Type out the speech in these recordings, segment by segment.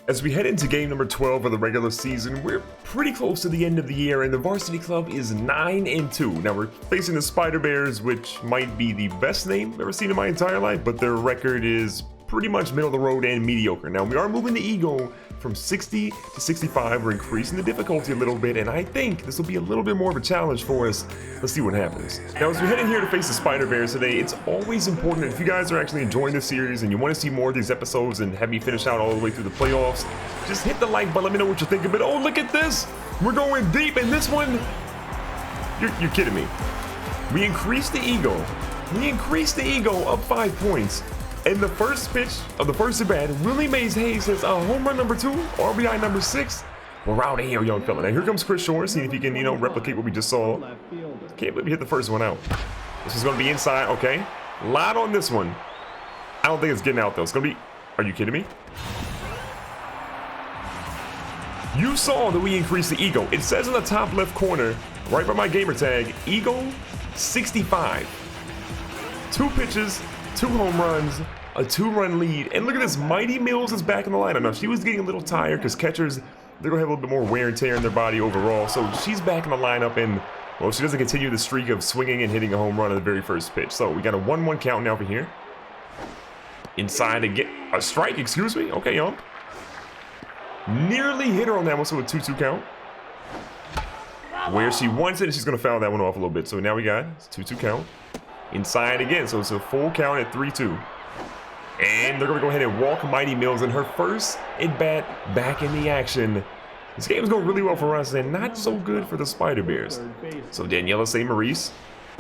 As we head into game number 12 of the regular season, we're pretty close to the end of the year, and the Varsity Club is 9-2. Now we're facing the Spider Bears, which might be the best name I've ever seen in my entire life, but their record is pretty much middle of the road and mediocre. Now we are moving the ego from 60 to 65. We're increasing the difficulty a little bit, and I think this will be a little bit more of a challenge for us. Let's see what happens. Now as we head in here to face the Spider Bears today, it's always important that if you guys are actually enjoying this series and you want to see more of these episodes and have me finish out all the way through the playoffs, just hit the like button, let me know what you think of it. Oh, look at this! We're going deep in this one! You're kidding me. We increased the ego. We increased the ego up 5 points. In the first pitch of the first at bat, Willie Mays Hayes says home run number 2, RBI number 6. We're out of here, young fella. Now here comes Chris Shore, seeing if he can, replicate what we just saw. Can't believe he hit the first one out. This is going to be inside, okay. Lot on this one. I don't think it's getting out though. It's going to be, are you kidding me? You saw that we increased the ego. It says in the top left corner, right by my gamer tag, ego 65. 2 pitches, 2 home runs, a 2-run lead, and look at this, Mighty Mills is back in the lineup. Now she was getting a little tired because catchers, they're gonna have a little bit more wear and tear in their body overall, so she's back in the lineup, and well, she doesn't continue the streak of swinging and hitting a home run on the very first pitch. So we got a 1-1 count now for here. Inside to get a strike, excuse me. Okay, ump. Nearly hit her on that one, so a 2-2 count. Where she wants it, and she's gonna foul that one off a little bit. So now we got 2-2 count. Inside again, so it's a full count at 3-2. And they're going to go ahead and walk Mighty Mills in her first at-bat back in the action. This game is going really well for us and not so good for the Spider Bears. So Daniela St. Maurice,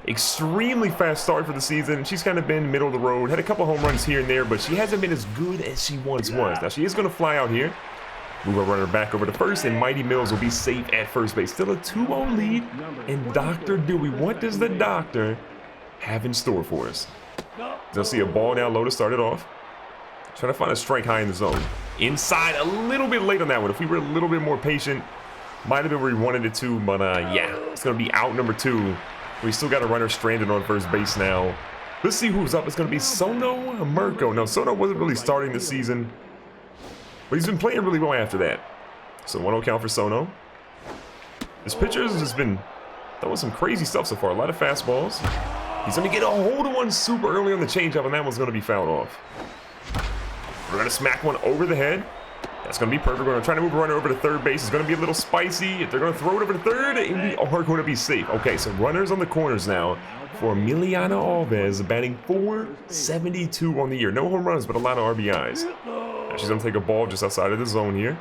extremely fast start for the season. She's kind of been middle of the road, had a couple home runs here and there, but she hasn't been as good as she once was. Now she is going to fly out here. Move our runner back over to first, and Mighty Mills will be safe at first base. Still a 2-0 lead, and Dr. Dewey, what does the doctor have in store for us? They'll see a ball down low to start it off. Trying to find a strike high in the zone. Inside, a little bit late on that one. If we were a little bit more patient, might have been where we wanted it to, but yeah, it's going to be out number 2. We still got a runner stranded on first base now. Let's see who's up. It's going to be Sono Mirko. No, Sono wasn't really starting this season, but he's been playing really well after that. So 1-0 count for Sono. This pitcher has just been throwing some crazy stuff so far. A lot of fastballs. He's going to get a hold of one super early on the changeup, and that one's going to be fouled off. We're going to smack one over the head. That's going to be perfect. We're going to try to move a runner over to third base. It's going to be a little spicy. If they're going to throw it over to third, we are going to be safe. Okay, so runners on the corners now for Emiliana Alves, batting .472 on the year. No home runs, but a lot of RBIs. Now she's going to take a ball just outside of the zone here.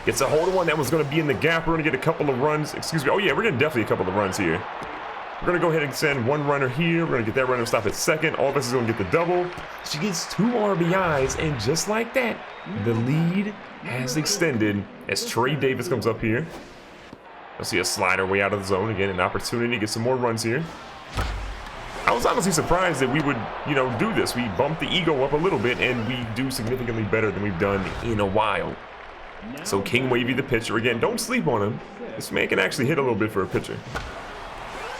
Gets a hold of one. That one's going to be in the gap. We're going to get a couple of runs. Excuse me. Oh, yeah, we're getting definitely a couple of runs here. We're going to go ahead and send one runner here. We're going to get that runner to stop at second. Alves is going to get the double. She gets 2 RBIs, and just like that, the lead has extended as Trey Davis comes up here. Let's see a slider way out of the zone. Again, an opportunity to get some more runs here. I was honestly surprised that we would, do this. We bumped the ego up a little bit, and we do significantly better than we've done in a while. So King Wavy, the pitcher. Again, don't sleep on him. This man can actually hit a little bit for a pitcher.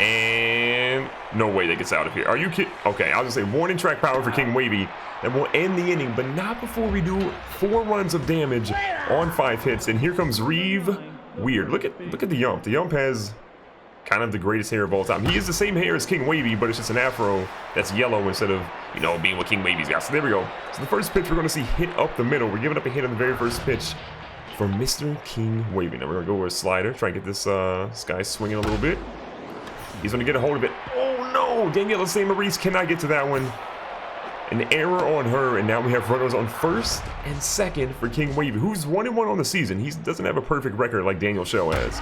And no way that gets out of here. Are you kidding? Okay, I'll just say warning track power for King Wavy. And we'll end the inning, but not before we do 4 runs of damage on 5 hits. And here comes Reeve Weird. Look at the ump. The ump has kind of the greatest hair of all time. He is the same hair as King Wavy, but it's just an afro that's yellow instead of, being what King Wavy's got. So there we go. So the first pitch we're going to see hit up the middle. We're giving up a hit on the very first pitch for Mr. King Wavy. Now we're going to go with a slider. Try and get this guy swinging a little bit. He's going to get a hold of it. Oh, no. Daniela St. Maurice cannot get to that one. An error on her, and now we have runners on first and second for King Wavy, who's 1-1 on the season. He doesn't have a perfect record like Daniel Shell has.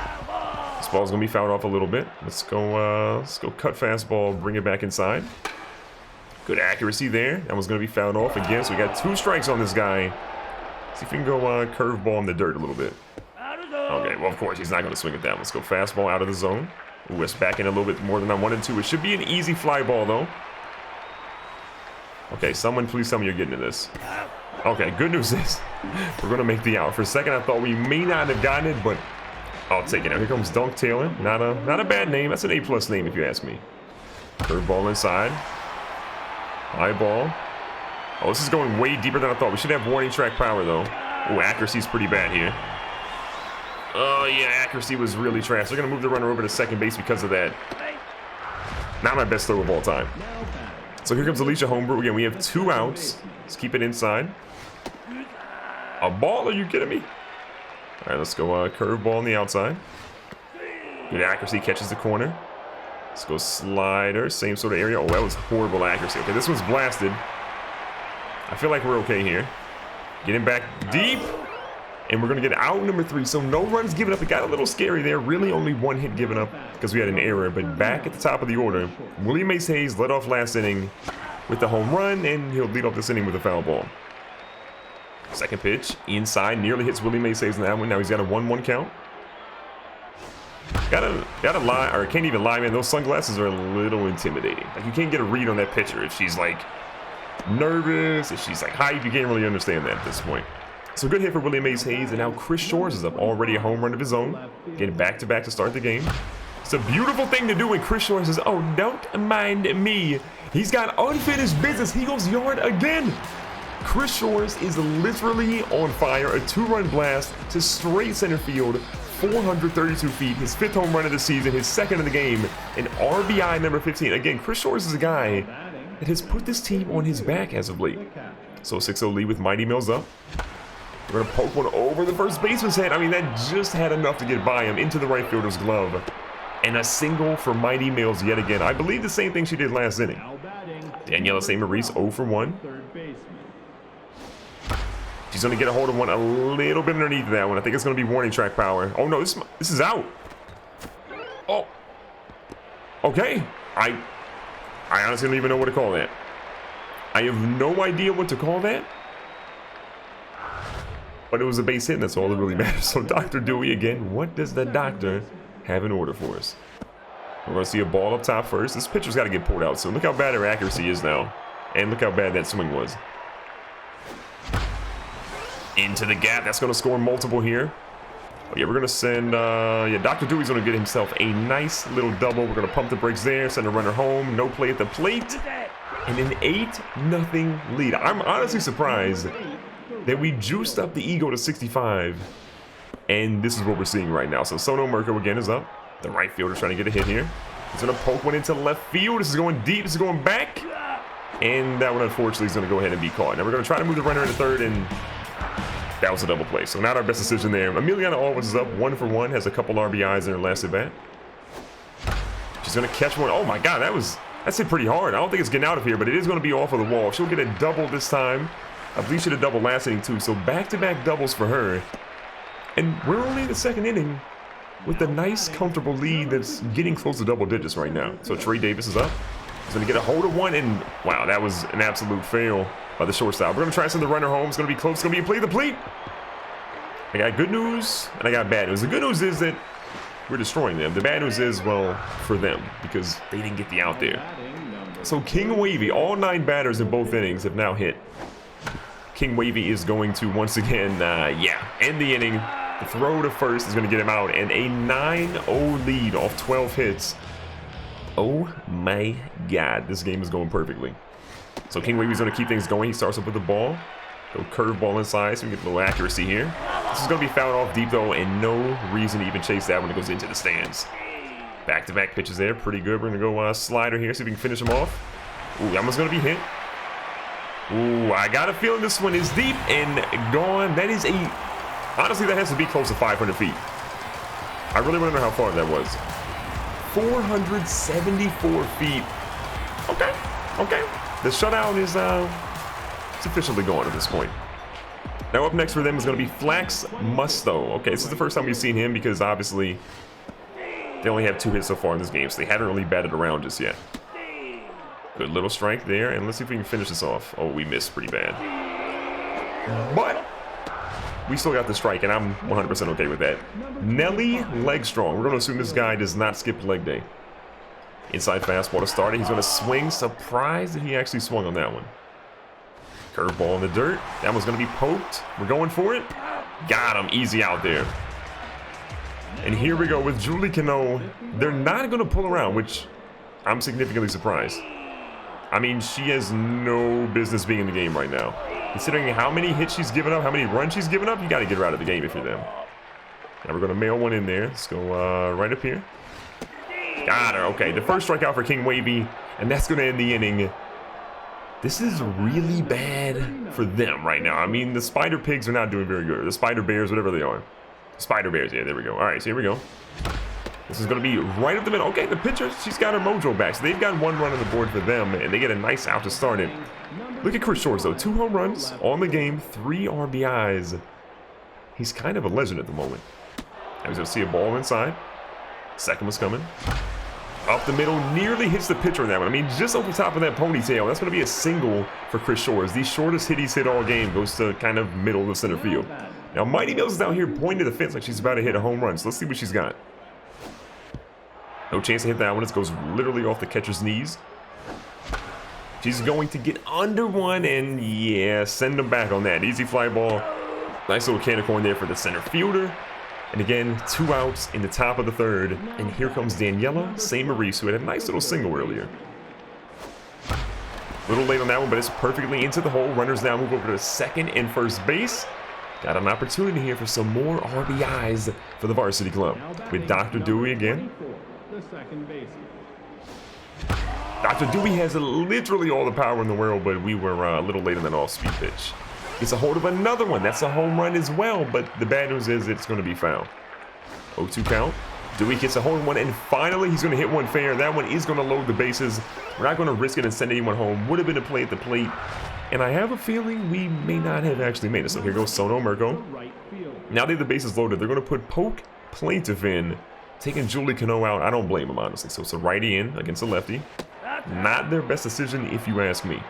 This ball's going to be fouled off a little bit. Let's go cut fastball, bring it back inside. Good accuracy there. That one's going to be fouled off again, so we got 2 strikes on this guy. See if we can go curveball in the dirt a little bit. Okay, well, of course, he's not going to swing at that. Let's go fastball out of the zone. Ooh, it's back in a little bit more than I wanted to. It should be an easy fly ball, though. Okay, someone please tell me you're getting to this. Okay, good news is we're going to make the out. For a second, I thought we may not have gotten it, but I'll take it. Now, here comes Dunk Taylor. Not a bad name. That's an A+ name, if you ask me. Curveball inside. High ball. Oh, this is going way deeper than I thought. We should have warning track power, though. Oh, accuracy's pretty bad here. Oh, yeah, accuracy was really trash. They're going to move the runner over to second base because of that. Not my best throw of all time. So here comes Alicia Homebrew. Again, we have 2 outs. Let's keep it inside. A ball? Are you kidding me? All right, let's go curveball on the outside. Good accuracy, catches the corner. Let's go slider, same sort of area. Oh, that was horrible accuracy. Okay, this one's blasted. I feel like we're okay here. Getting back deep. And we're going to get out number 3. So no runs given up. It got a little scary there. Really only 1 hit given up because we had an error. But back at the top of the order, Willie Mays Hayes led off last inning with the home run. And he'll lead off this inning with a foul ball. Second pitch, inside, nearly hits Willie Mays Hayes in that one. Now he's got a 1-1 count. Gotta lie, or can't even lie, man. Those sunglasses are a little intimidating. Like, you can't get a read on that pitcher if she's like nervous, if she's like hype. You can't really understand that at this point. So good hit for Willie Mays Hayes, and now Chris Shores is up. Already a home run of his own. Getting back-to-back to start the game. It's a beautiful thing to do when Chris Shores says, oh, don't mind me. He's got unfinished business. He goes yard again. Chris Shores is literally on fire. A 2-run blast to straight center field. 432 feet. His 5th home run of the season. His 2nd of the game. And RBI number 15. Again, Chris Shores is a guy that has put this team on his back as of late. So 6-0 lead with Mighty Mills up. We're going to poke one over the first baseman's head. I mean, that just had enough to get by him into the right fielder's glove. And a single for Mighty Mills yet again. I believe the same thing she did last inning. Daniela St. Maurice 0 for 1. She's going to get a hold of one a little bit underneath that one. I think it's going to be warning track power. Oh, no, this is out. Oh. Okay. I honestly don't even know what to call that. I have no idea what to call that. But it was a base hit, and that's all that really matters. So Dr. Dewey again. What does the doctor have in order for us? We're going to see a ball up top first. This pitcher's got to get pulled out. So look how bad her accuracy is now. And look how bad that swing was. Into the gap. That's going to score multiple here. Oh, yeah, we're going to send... Dr. Dewey's going to get himself a nice little double. We're going to pump the brakes there. Send a runner home. No play at the plate. And an 8-0 lead. I'm honestly surprised that we juiced up the ego to 65. And this is what we're seeing right now. So Sono Merco again is up. The right fielder's trying to get a hit here. He's going to poke one into left field. This is going deep. This is going back. And that one, unfortunately, is going to go ahead and be caught. Now we're going to try to move the runner into third, and that was a double play. So not our best decision there. Emiliana Always is up 1 for 1. Has a couple RBIs in her last at bat. She's going to catch one. Oh, my God. That's hit pretty hard. I don't think it's getting out of here, but it is going to be off of the wall. She'll get a double this time. I believe she had a double last inning, too. So back-to-back doubles for her. And we're only in the 2nd inning with a nice, comfortable lead that's getting close to double digits right now. So Trey Davis is up. He's going to get a hold of one, and wow, that was an absolute fail by the shortstop. We're going to try to send the runner home. It's going to be close. It's going to be a play the plate. I got good news, and I got bad news. The good news is that we're destroying them. The bad news is, well, for them, because they didn't get the out there. So King Wavy, all 9 batters in both innings have now hit. King Wavy is going to once again, end the inning. The throw to first is going to get him out, and a 9-0 lead off 12 hits. Oh my God, this game is going perfectly. So King Wavy's going to keep things going. He starts up with the ball. Go curveball inside, so we get a little accuracy here. This is going to be fouled off deep, though, and no reason to even chase that when it goes into the stands. Back-to-back pitches there, pretty good. We're going to go slider here, see if we can finish him off. Ooh, almost going to be hit. Ooh, I got a feeling this one is deep and gone. That is honestly, that has to be close to 500 feet. I really want to know how far that was. 474 feet. Okay. The shutout is it's officially gone at this point. Now up next for them is going to be Flax Musto. Okay, this is the first time we've seen him because obviously they only have 2 hits so far in this game, so they haven't really batted around just yet. Good little strike there, and let's see if we can finish this off. Oh, we missed pretty bad. But we still got the strike, and I'm 100% okay with that. Nelly Legstrong. We're going to assume this guy does not skip leg day. Inside fastball to start it. He's going to swing. Surprised that he actually swung on that one. Curveball in the dirt. That one's going to be poked. We're going for it. Got him. Easy out there. And here we go with Julie Cano. They're not going to pull around, which I'm significantly surprised. I mean, she has no business being in the game right now. Considering how many hits she's given up, how many runs she's given up, you got to get her out of the game if you're them. Now we're going to mail one in there. Let's go right up here. Got her. Okay, the first strikeout for King Wavy, and that's going to end the inning. This is really bad for them right now. I mean, the Spider Pigs are not doing very good. The Spider Bears, whatever they are. Spider Bears, yeah, there we go. All right, so here we go. This is going to be right up the middle. Okay, the pitcher, she's got her mojo back. So they've got 1 run on the board for them, and they get a nice out to start it. Look at Chris Shores, though. 2 home runs on the game, 3 RBIs. He's kind of a legend at the moment. I was going to see a ball inside. Second was coming. Up the middle, nearly hits the pitcher in that one. I mean, just over top of that ponytail. That's going to be a single for Chris Shores. The shortest hit he's hit all game goes to kind of middle of the center field. Now, Mighty Mills is out here pointing to the fence like she's about to hit a home run. So let's see what she's got. No chance to hit that one. It goes literally off the catcher's knees. She's going to get under one, and yeah, send them back on that. Easy fly ball. Nice little can of corn there for the center fielder. And again, 2 outs in the top of the third. And here comes Daniela St. Maurice, who had a nice little single earlier. A little late on that one, but it's perfectly into the hole. Runners now move over to second and first base. Got an opportunity here for some more RBIs for the Varsity Club. With Dr. Dewey again. Dr. Dewey has literally all the power in the world, but we were a little late on that off-speed pitch. Gets a hold of another one. That's a home run as well, but the bad news is it's going to be foul. 0-2 count. Dewey gets a hold of one, and finally he's going to hit one fair. That one is going to load the bases. We're not going to risk it and send anyone home. Would have been a play at the plate, and I have a feeling we may not have actually made it. So here goes Sono Merco. Now they have the bases loaded. They're going to put Poke Plaintiff in, taking Julie Cano out. I don't blame him, honestly. So it's a righty in against a lefty. Not their best decision, if you ask me.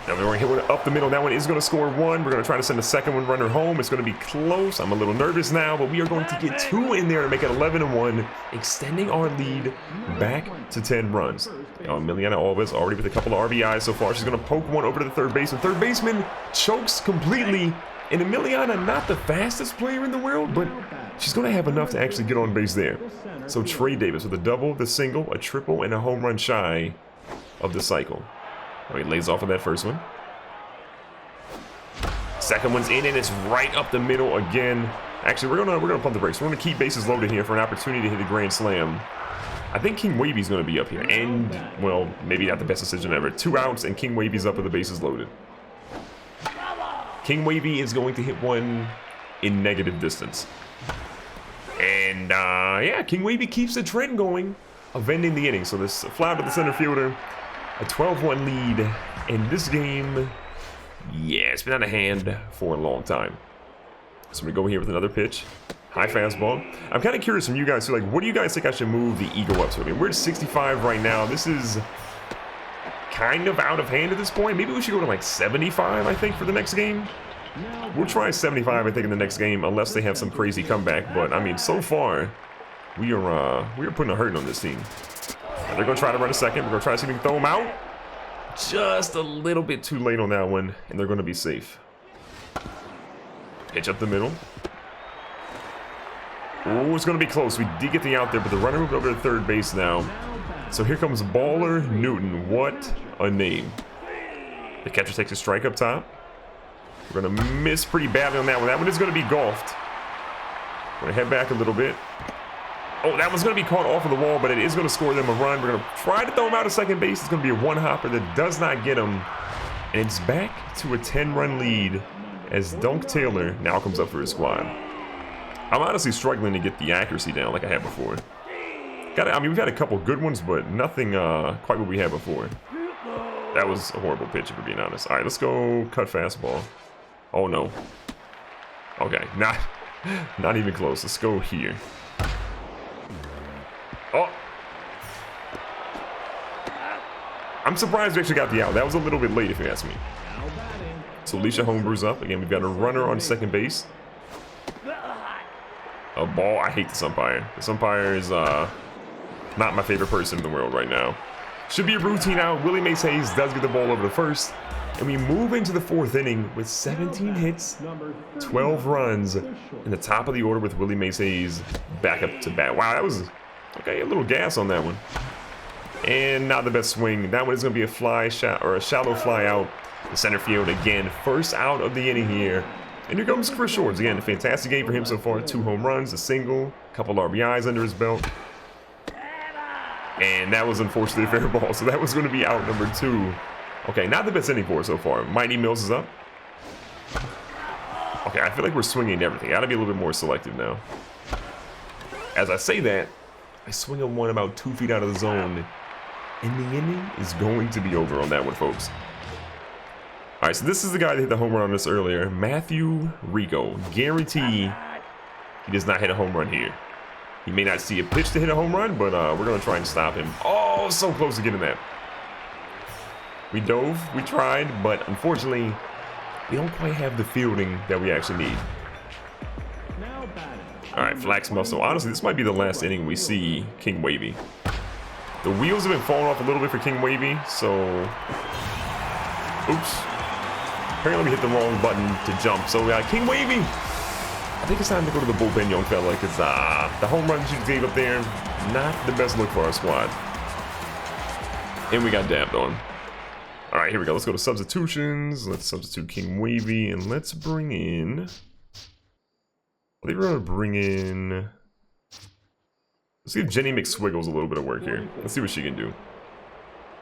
Now we're going to hit one up the middle. That one is going to score 1. We're going to try to send the second one runner home. It's going to be close. I'm a little nervous now, but we are going to get 2 in there to make it 11-1, extending our lead back to 10 runs. Now Emiliana Alves already with a couple of RBIs so far. She's going to poke one over to the third baseman. Third baseman chokes completely. And Emiliana, not the fastest player in the world, but she's going to have enough to actually get on base there. So Trey Davis with a double, the single, a triple, and a home run shy of the cycle. Oh, he lays off of that first one. Second one's in, and it's right up the middle again. Actually, we're gonna pump the brakes. We're gonna keep bases loaded here for an opportunity to hit a grand slam. I think King Wavy's gonna be up here, and well, maybe not the best decision ever. 2 outs, and King Wavy's up with the bases loaded. King Wavy is going to hit one in negative distance. And yeah, King Wavy keeps the trend going of ending the inning. So this fly to the center fielder. A 12-1 lead in this game. Yeah, it's been out of hand for a long time. So we go here with another pitch. High fastball. I'm kind of curious from you guys, so like, what do you guys think I should move the ego up to? I mean, we're at 65 right now. This is kind of out of hand at this point. Maybe we should go to like 75, I think, for the next game. We'll try 75, I think, in the next game, unless they have some crazy comeback. But I mean, so far, we are putting a hurting on this team. They're going to try to run a second. We're going to try to see if we can throw them out. Just a little bit too late on that one, and they're going to be safe. Pitch up the middle. Oh, it's going to be close. We did get the out there, but the runner moved over to third base now. So here comes Baller Newton. What a name. The catcher takes a strike up top. We're going to miss pretty badly on that one. That one is going to be golfed. We're going to head back a little bit. Oh, that one's going to be caught off of the wall, but it is going to score them a run. We're going to try to throw him out of second base. It's going to be a one-hopper that does not get him. And it's back to a 10-run lead as Dunk Taylor now comes up for his squad. I'm honestly struggling to get the accuracy down like I had before. I mean, we've had a couple good ones, but nothing quite what we had before. That was a horrible pitch, if we're being honest. All right, let's go cut fastball. Oh, no. Okay, not even close. Let's go here. Oh. I'm surprised we actually got the out. That was a little bit late, if you ask me. So Alicia Homebrews up. Again, we've got a runner on second base. A ball. I hate this umpire. This umpire is not my favorite person in the world right now. Should be a routine out. Willie Mace Hayes does get the ball over to first. And we move into the 4th inning with 17 hits, 12 runs, in the top of the order with Willie Mace Hayes back up to bat. Wow, that was, okay, a little gas on that one. And not the best swing. That one is going to be a fly shot or a shallow fly out to center field again. First out of the inning here. And here comes Chris Shores. Again, a fantastic game for him so far. 2 home runs, a single, a couple RBIs under his belt. And that was unfortunately a fair ball. So that was going to be out number 2. Okay, not the best inning for us so far. Mighty Mills is up. Okay, I feel like we're swinging everything. I gotta be a little bit more selective now. As I say that, I swing on one about 2 feet out of the zone. And the inning is going to be over on that one, folks. All right, so this is the guy that hit the home run on us earlier. Matthew Rico. Guarantee he does not hit a home run here. He may not see a pitch to hit a home run, but we're going to try and stop him. Oh, so close to getting that. We dove, we tried, but unfortunately, we don't quite have the fielding that we actually need. All right, Flax Muscle. Honestly, this might be the last inning we see King Wavy. The wheels have been falling off a little bit for King Wavy, so... Oops. Apparently we hit the wrong button to jump. So King Wavy, I think it's time to go to the bullpen, young fella, because the home runs you gave up there, not the best look for our squad. And we got dabbed on. All right, here we go. Let's go to substitutions. Let's substitute King Wavy, and let's bring in... I think we're going to bring in... Let's give Jenny McSwiggles a little bit of work here. Let's see what she can do.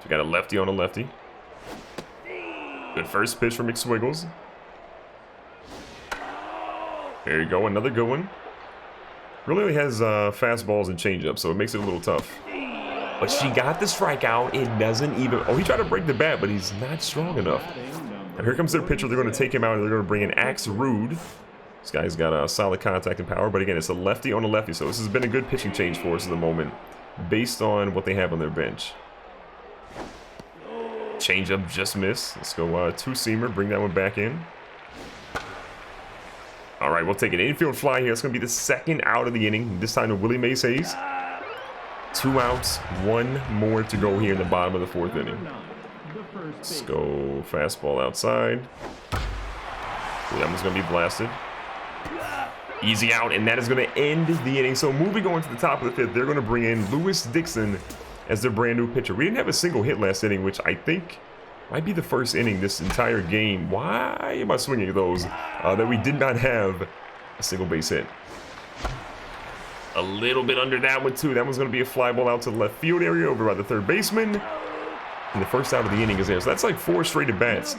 She got a lefty on a lefty. Good first pitch from McSwiggles. There you go, another good one. Really only has fastballs and changeups, so it makes it a little tough. But she got the strikeout. It doesn't even... Oh, he tried to break the bat, but he's not strong enough. And here comes their pitcher. They're going to take him out, and they're going to bring in Axe Rude. This guy's got a solid contact and power, but again, it's a lefty on a lefty, so this has been a good pitching change for us at the moment, based on what they have on their bench. Changeup just missed. Let's go two-seamer, bring that one back in. All right, we'll take an infield fly here. It's going to be the second out of the inning, this time to Willie Mays Hayes. 2 outs, 1 more to go here in the bottom of the 4th inning. Let's go fastball outside. That one's going to be blasted. Easy out, and that is going to end the inning. So moving on to the top of the 5th, they're going to bring in Lewis Dixon as their brand new pitcher. We didn't have a single hit last inning, which I think might be the first inning this entire game. Why am I swinging those? That we did not have a single base hit. A little bit under that one too. That one's going to be a fly ball out to the left field area over by the 3rd baseman. And the first out of the inning is there. So that's like 4 straight at bats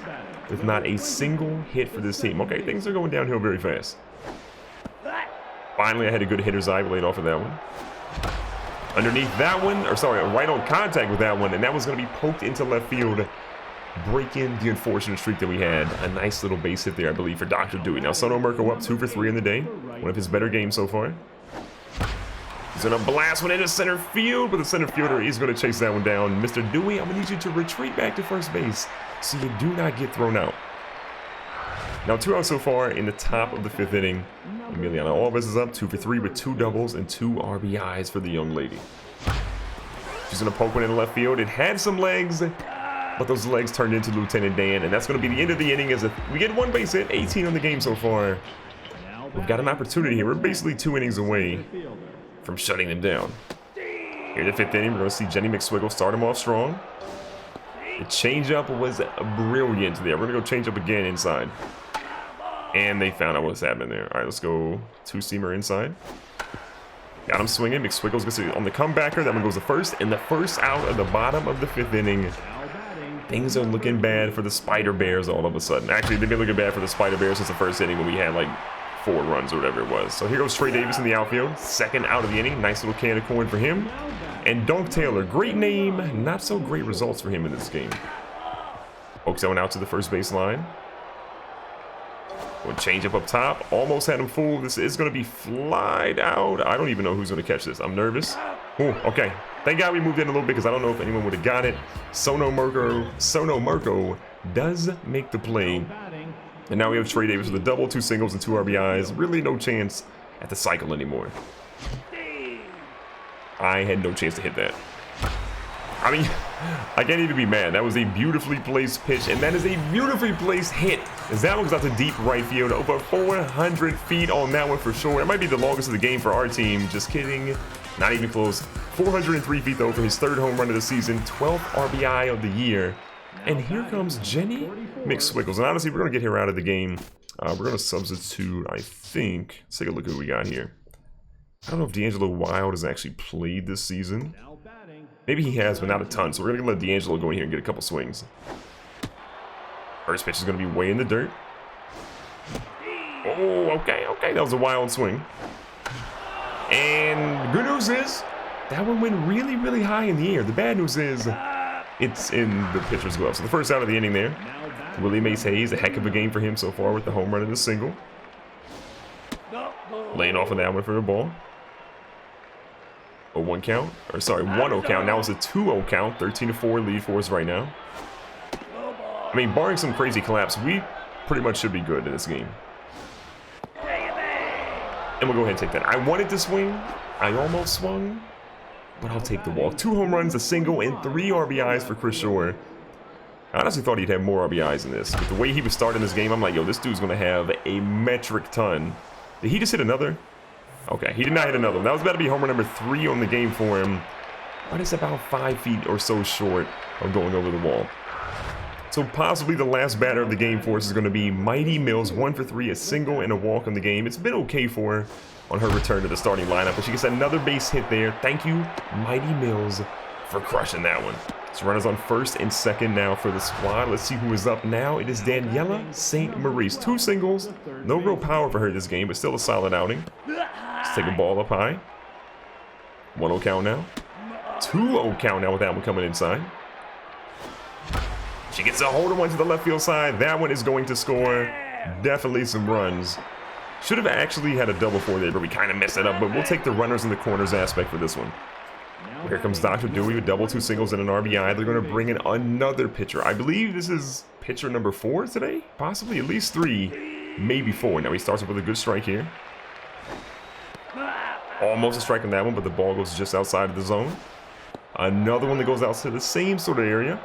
with not a single hit for this team. Okay, things are going downhill very fast. Finally, I had a good hitter's eye laid off of that one. Underneath that one, or sorry, right on contact with that one, and that was going to be poked into left field, breaking the unfortunate streak that we had. A nice little base hit there, I believe, for Dr. Dewey. Now, Sono Murko up 2 for 3 in the day. One of his better games so far. He's going to blast one into center field, but the center fielder is going to chase that one down. Mr. Dewey, I'm going to need you to retreat back to first base so you do not get thrown out. Now 2 outs so far in the top of the 5th inning. Emiliana Alves is up 2 for 3 with 2 doubles and 2 RBIs for the young lady. She's going to poke one in the left field. It had some legs, but those legs turned into Lieutenant Dan, and that's going to be the end of the inning as we get 1 base hit, 18 on the game so far. We've got an opportunity here. We're basically 2 innings away from shutting them down. Here in the 5th inning, we're going to see Jenny McSwiggle start him off strong. The changeup was brilliant there. We're going to go change up again inside. And they found out what's happening there. All right, let's go two-seamer inside. Got him swinging. McSwiggle's going to see on the comebacker. That one goes to first. And the first out of the bottom of the 5th inning. Things are looking bad for the Spider Bears all of a sudden. Actually, they've been looking bad for the Spider Bears since the 1st inning when we had like 4 runs or whatever it was. So here goes Trey Davis in the outfield. Second out of the inning. Nice little can of corn for him. And Dunk Taylor. Great name. Not so great results for him in this game. Pokes that one out to the first base line. One change up top. Almost had him fooled. This is going to be flied out. I don't even know who's going to catch this. I'm nervous. Ooh, okay. Thank God we moved in a little bit because I don't know if anyone would have got it. Sono Murko does make the play. And now we have Trey Davis with a double, 2 singles, and 2 RBIs. Really no chance at the cycle anymore. I had no chance to hit that. I mean, I can't even be mad. That was a beautifully placed pitch, and that is a beautifully placed hit. As that one goes out to deep right field, over 400 feet on that one for sure. It might be the longest of the game for our team. Just kidding. Not even close. 403 feet though for his 3rd home run of the season, 12th RBI of the year. And here comes Jenny McSwiggles. And honestly, we're going to get her out of the game. We're going to substitute, I think. Let's take a look at who we got here. I don't know if D'Angelo Wild has actually played this season. Maybe he has, but not a ton. So we're going to let D'Angelo go in here and get a couple swings. First pitch is going to be way in the dirt. Oh, okay. That was a wild swing. And the good news is, that one went really, really high in the air. The bad news is, it's in the pitcher's glove. So the first out of the inning there. Willie Mays Hayes, a heck of a game for him so far with the home run and the single. Laying off of that one for the ball. A 1 count. Or sorry, 1-0 count. Now it's a 2-0 count. 13-4 lead for us right now. I mean, barring some crazy collapse, we pretty much should be good in this game. And we'll go ahead and take that. I wanted to swing. I almost swung. But I'll take the walk. 2 home runs, a single, and 3 RBIs for Chris Shore. I honestly thought he'd have more RBIs in this. But the way he was starting this game, I'm like, yo, this dude's going to have a metric ton. Did he just hit another? Okay, he did not hit another one. That was about to be homer number 3 on the game for him. But it's about 5 feet or so short of going over the wall. So possibly the last batter of the game for us is going to be Mighty Mills, 1 for 3, a single and a walk in the game. It's been okay for her on her return to the starting lineup, but she gets another base hit there. Thank you, Mighty Mills, for crushing that one. So runners on first and second now for the squad. Let's see who is up now. It is Daniela St. Maurice. 2 singles. No real power for her this game, but still a solid outing. Let's take a ball up high. 1-0 count now. 2-0 count now with that one coming inside. She gets a holder one to the left field side. That one is going to score definitely some runs. Should have actually had a double for there, but we kind of messed it up. But we'll take the runners in the corners aspect for this one. Here comes Dr. Dewey with double, 2 singles, and an RBI. They're going to bring in another pitcher. I believe this is pitcher number 4 today. Possibly at least 3, maybe 4. Now he starts off with a good strike here. Almost a strike on that one, but the ball goes just outside of the zone. Another one that goes out to the same sort of area.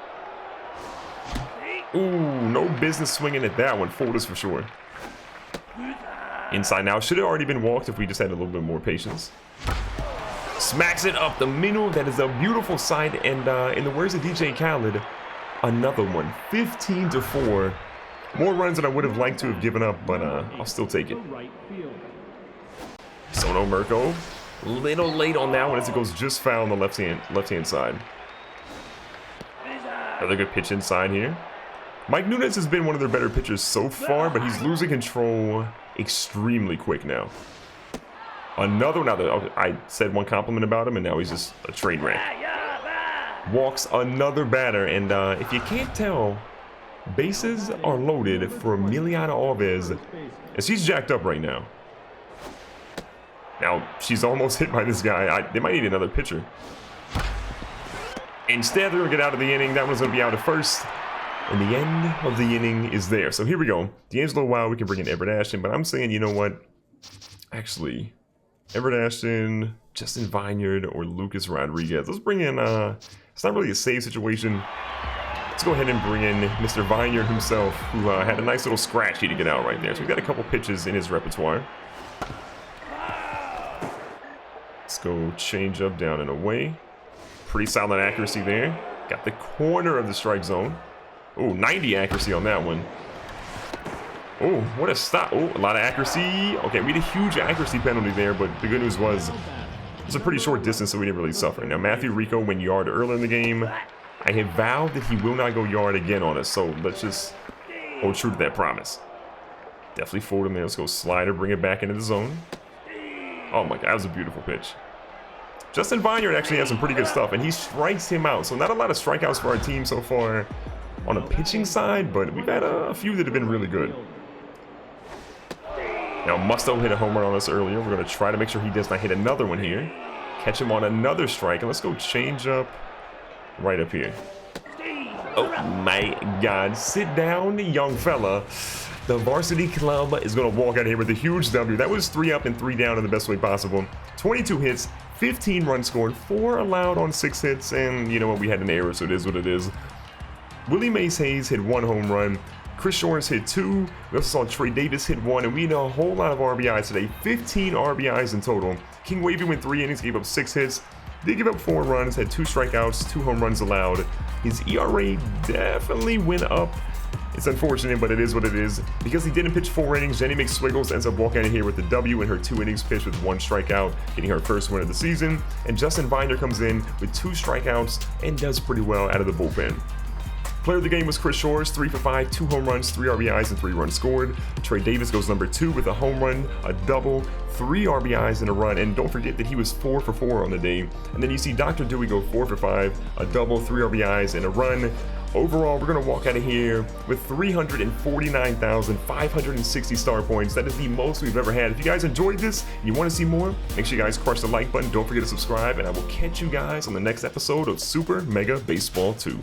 Ooh, no business swinging at that one. Folders for sure. Inside now. Should have already been walked if we just had a little bit more patience. Smacks it up the middle. That is a beautiful sight. And in the words of DJ Khaled, another one. 15-4. More runs than I would have liked to have given up, but I'll still take it. Sono Mirko. Little late on that one as it goes just foul on the left-hand side. Another good pitch inside here. Mike Nunez has been one of their better pitchers so far, but he's losing control extremely quick now. Another one. Now, I said one compliment about him, and now he's just a train wreck. Walks another batter, and if you can't tell, bases are loaded for Emiliana Alves, as she's jacked up right now. Now, she's almost hit by this guy. They might need another pitcher. Instead, they're going to get out of the inning. That one's going to be out at first. And the end of the inning is there. So here we go. D'Angelo Wild, we can bring in Everett Ashton. But I'm saying, you know what? Actually, Everett Ashton, Justin Vineyard, or Lucas Rodriguez. Let's bring in, it's not really a save situation. Let's go ahead and bring in Mr. Vineyard himself, who had a nice little scratch he to get out right there. So he's got a couple pitches in his repertoire. Let's go change up, down and away. Pretty solid accuracy there. Got the corner of the strike zone. Oh, 90 accuracy on that one. Oh, what a stop. Oh, a lot of accuracy. Okay, we had a huge accuracy penalty there, but the good news was it's a pretty short distance, so we didn't really suffer. Now, Matthew Rico went yard earlier in the game. I have vowed that he will not go yard again on us, so let's just hold true to that promise. Definitely fold him there. Let's go slider, bring it back into the zone. Oh my God, that was a beautiful pitch. Justin Vineyard actually has some pretty good stuff, and he strikes him out. So not a lot of strikeouts for our team so far on the pitching side, but we've had a few that have been really good. Now, Musto hit a homer on us earlier. We're going to try to make sure he does not hit another one here. Catch him on another strike, and let's go change up right up here. Oh my God, sit down, young fella. The Varsity Club is going to walk out here with a huge W. That was 3 up and 3 down in the best way possible. 22 hits, 15 runs scored, 4 allowed on 6 hits, and you know what? We had an error, so it is what it is. Willie Mays Hayes hit 1 home run. Chris Shores hit 2. We also saw Trey Davis hit 1, and we had a whole lot of RBIs today. 15 RBIs in total. King Wavy went 3 innings, gave up 6 hits. Did give up 4 runs, had 2 strikeouts, 2 home runs allowed. His ERA definitely went up. It's unfortunate, but it is what it is. Because he didn't pitch 4 innings, Jenny McSwiggles ends up walking out of here with the W in her 2 innings pitched with 1 strikeout, getting her first win of the season. And Justin Binder comes in with 2 strikeouts and does pretty well out of the bullpen. Player of the game was Chris Shores, 3 for 5, 2 home runs, 3 RBIs, and 3 runs scored. Trey Davis goes number 2 with a home run, a double, 3 RBIs, and a run. And don't forget that he was 4 for 4 on the day. And then you see Dr. Dewey go 4 for 5, a double, 3 RBIs, and a run. Overall, we're going to walk out of here with 349,560 star points. That is the most we've ever had. If you guys enjoyed this and you want to see more, make sure you guys crush the like button. Don't forget to subscribe, and I will catch you guys on the next episode of Super Mega Baseball 2.